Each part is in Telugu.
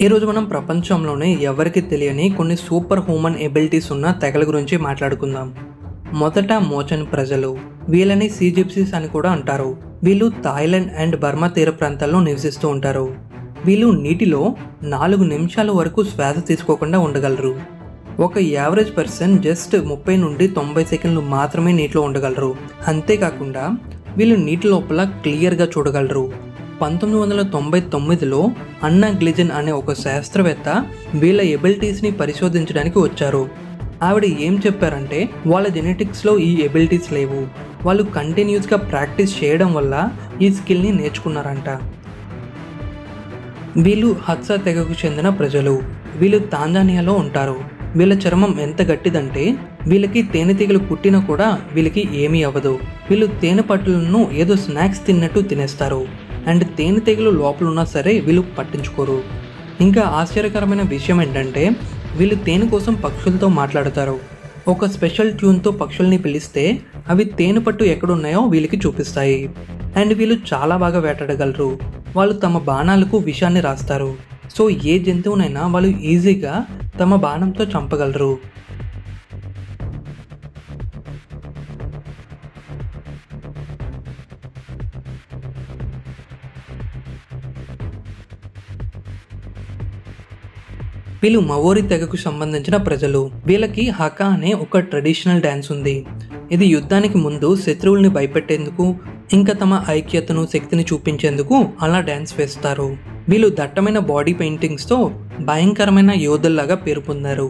ఈరోజు మనం ప్రపంచంలోనే ఎవరికి తెలియని కొన్ని సూపర్ హ్యూమన్ ఎబిలిటీస్ ఉన్న తెగల గురించి మాట్లాడుకుందాం. మొదట మోచన్ ప్రజలు. వీళ్ళని సీ జిప్సీస్ అని కూడా అంటారు. వీళ్ళు థాయిలాండ్ అండ్ బర్మా తీర ప్రాంతాల్లో నివసిస్తూ ఉంటారు. వీళ్ళు నీటిలో 4 నిమిషాల వరకు శ్వాస తీసుకోకుండా ఉండగలరు. ఒక యావరేజ్ పర్సన్ జస్ట్ 30 నుండి 90 సెకండ్లు మాత్రమే నీటిలో ఉండగలరు. అంతేకాకుండా వీళ్ళు నీటి లోపల క్లియర్గా చూడగలరు. 1999లో అన్నా గ్లిజన్ అనే ఒక శాస్త్రవేత్త వీళ్ళ ఎబిలిటీస్ని పరిశోధించడానికి వచ్చారు. ఆవిడ ఏం చెప్పారంటే వాళ్ళ జెనెటిక్స్లో ఈ ఎబిలిటీస్ లేవు. వాళ్ళు కంటిన్యూస్గా ప్రాక్టీస్ చేయడం వల్ల ఈ స్కిల్ని నేర్చుకున్నారంట. వీళ్ళు హత్సా తెగకు చెందిన ప్రజలు. వీళ్ళు తాంజానియాలో ఉంటారు. వీళ్ళ చర్మం ఎంత గట్టిదంటే వీళ్ళకి తేనెటీగలు కుట్టినా కూడా వీళ్ళకి ఏమీ అవ్వదు. వీళ్ళు తేనె పట్టులను ఏదో స్నాక్స్ తిన్నట్టు తినేస్తారు. అండ్ తేనెటీగలు లోపల ఉన్నా సరే వీళ్ళు పట్టించుకోరు. ఇంకా ఆశ్చర్యకరమైన విషయం ఏంటంటే వీళ్ళు తేనె కోసం పక్షులతో మాట్లాడతారు. ఒక స్పెషల్ ట్యూన్తో పక్షుల్ని పిలిస్తే అవి తేనె పట్టు ఎక్కడున్నాయో వీళ్ళకి చూపిస్తాయి. అండ్ వీళ్ళు చాలా బాగా వేటాడగలరు. వాళ్ళు తమ బాణాలకు విషాన్ని రాస్తారు. సో ఏ జంతువునైనా వాళ్ళు ఈజీగా తమ బాణంతో చంపగలరు. వీళ్ళు మవోరి తెగకు సంబంధించిన ప్రజలు. వీళ్ళకి హకా అనే ఒక ట్రెడిషనల్ డ్యాన్స్ ఉంది. ఇది యుద్ధానికి ముందు శత్రువుల్ని భయపెట్టేందుకు ఇంకా తమ ఐక్యతను శక్తిని చూపించేందుకు అలా డ్యాన్స్ వేస్తారు. వీళ్ళు దట్టమైన బాడీ పెయింటింగ్స్తో భయంకరమైన యోధుల్లాగా పేరు పొందారు.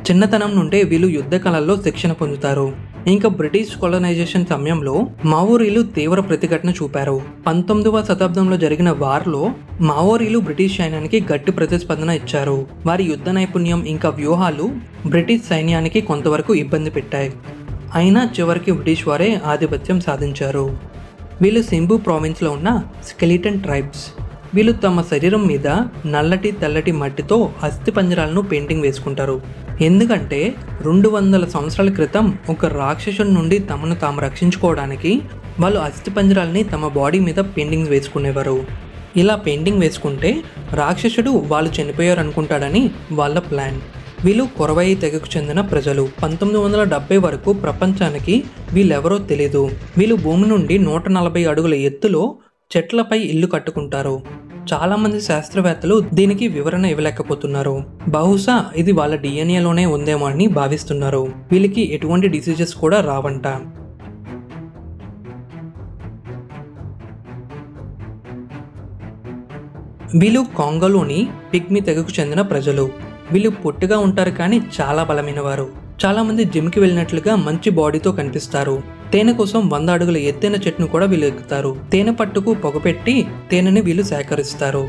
చిన్నతనం నుండే వీళ్ళు యుద్ధ కళల్లో శిక్షణ పొందుతారు. ఇంకా బ్రిటిష్ కొలనైజేషన్ సమయంలో మావోరీలు తీవ్ర ప్రతిఘటన చూపారు. 19వ శతాబ్దంలో జరిగిన వార్లో మావోరీలు బ్రిటిష్ సైన్యానికి గట్టి ప్రతిస్పందన ఇచ్చారు. వారి యుద్ధ నైపుణ్యం ఇంకా వ్యూహాలు బ్రిటిష్ సైన్యానికి కొంతవరకు ఇబ్బంది పెట్టాయి. అయినా చివరికి బ్రిటిష్ వారే ఆధిపత్యం సాధించారు. వీళ్ళు సింబు ప్రావిన్స్లో ఉన్న స్కెలిటన్ ట్రైబ్స్. వీళ్ళు తమ శరీరం మీద నల్లటి తెల్లటి మట్టితో అస్థిపంజరాలను పెయింటింగ్ వేసుకుంటారు. ఎందుకంటే 200 సంవత్సరాల క్రితం ఒక రాక్షసుడి నుండి తమను తాము రక్షించుకోవడానికి వాళ్ళు అస్థిపంజరాల్ని తమ బాడీ మీద పెయింటింగ్స్ వేసుకునేవారు. ఇలా పెయింటింగ్ వేసుకుంటే రాక్షసుడు వాళ్ళు చనిపోయారు అనుకుంటాడని వాళ్ళ ప్లాన్. వీళ్ళు కొరవై తెగకు చెందిన ప్రజలు. 1970 వరకు ప్రపంచానికి వీళ్ళెవరో తెలీదు. వీళ్ళు భూమి నుండి 140 అడుగుల ఎత్తులో చెట్లపై ఇల్లు కట్టుకుంటారు. చాలామంది శాస్త్రవేత్తలు దీనికి వివరణ ఇవ్వలేకపోతున్నారు. బహుశా ఇది వాళ్ళ డిఎన్ఏలోనే ఉందేమో అని భావిస్తున్నారు. వీళ్ళకి ఎటువంటి డిసీజెస్ కూడా రావంట. వీళ్ళు కాంగోలోని పిగ్మీ తెగకు చెందిన ప్రజలు. వీళ్ళు పొట్టిగా ఉంటారు కానీ చాలా బలమైన వారు. చాలా మంది జిమ్కి వెళ్ళినట్లుగా మంచి బాడీతో కనిపిస్తారు. తేనె కోసం 100 అడుగుల ఎత్తైన చెట్టును కూడా వీళ్ళు ఎక్కుతారు. తేనె పట్టుకు పొగపెట్టి తేనెని వీళ్ళు సేకరిస్తారు.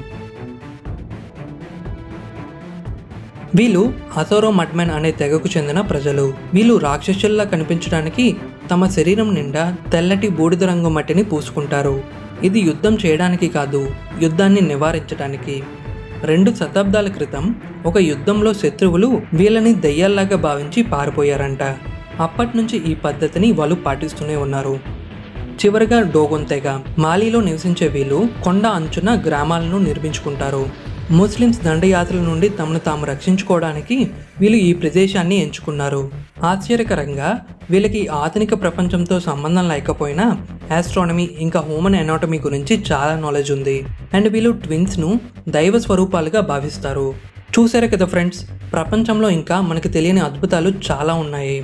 వీళ్ళు హసోరో మడ్మెన్ అనే తెగకు చెందిన ప్రజలు. వీళ్ళు రాక్షసుల్లా కనిపించడానికి తమ శరీరం నిండా తెల్లటి బూడిద రంగు మట్టిని పూసుకుంటారు. ఇది యుద్ధం చేయడానికి కాదు, యుద్ధాన్ని నివారించడానికి. 2 శతాబ్దాల క్రితం ఒక యుద్ధంలో శత్రువులు వీళ్ళని దయ్యాల్లాగా భావించి పారిపోయారంట. అప్పటి నుంచి ఈ పద్ధతిని వాళ్ళు పాటిస్తూనే ఉన్నారు. చివరిగా డోగోన్ తెగ. మాలీలో నివసించే వీళ్ళు కొండ అంచున గ్రామాలను నిర్మించుకుంటారు. ముస్లిమ్స్ దండయాత్రల నుండి తమను తాము రక్షించుకోవడానికి వీళ్ళు ఈ ప్రదేశాన్ని ఎంచుకున్నారు. ఆశ్చర్యకరంగా వీళ్ళకి ఆధునిక ప్రపంచంతో సంబంధం లేకపోయినా ఆస్ట్రానమీ ఇంకా హ్యూమన్ ఎనాటమీ గురించి చాలా నాలెడ్జ్ ఉంది. అండ్ వీళ్ళు ట్విన్స్ను దైవ స్వరూపాలుగా భావిస్తారు. చూసారు కదా ఫ్రెండ్స్, ప్రపంచంలో ఇంకా మనకు తెలియని అద్భుతాలు చాలా ఉన్నాయి.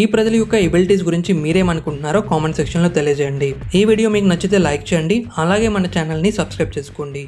ఈ ప్రజల యొక్క ఎబిలిటీస్ గురించి మీరేమనుకుంటున్నారో కామెంట్ సెక్షన్లో తెలియజేయండి. ఈ వీడియో మీకు నచ్చితే లైక్ చేయండి. అలాగే మన ఛానల్ని సబ్స్క్రైబ్ చేసుకోండి.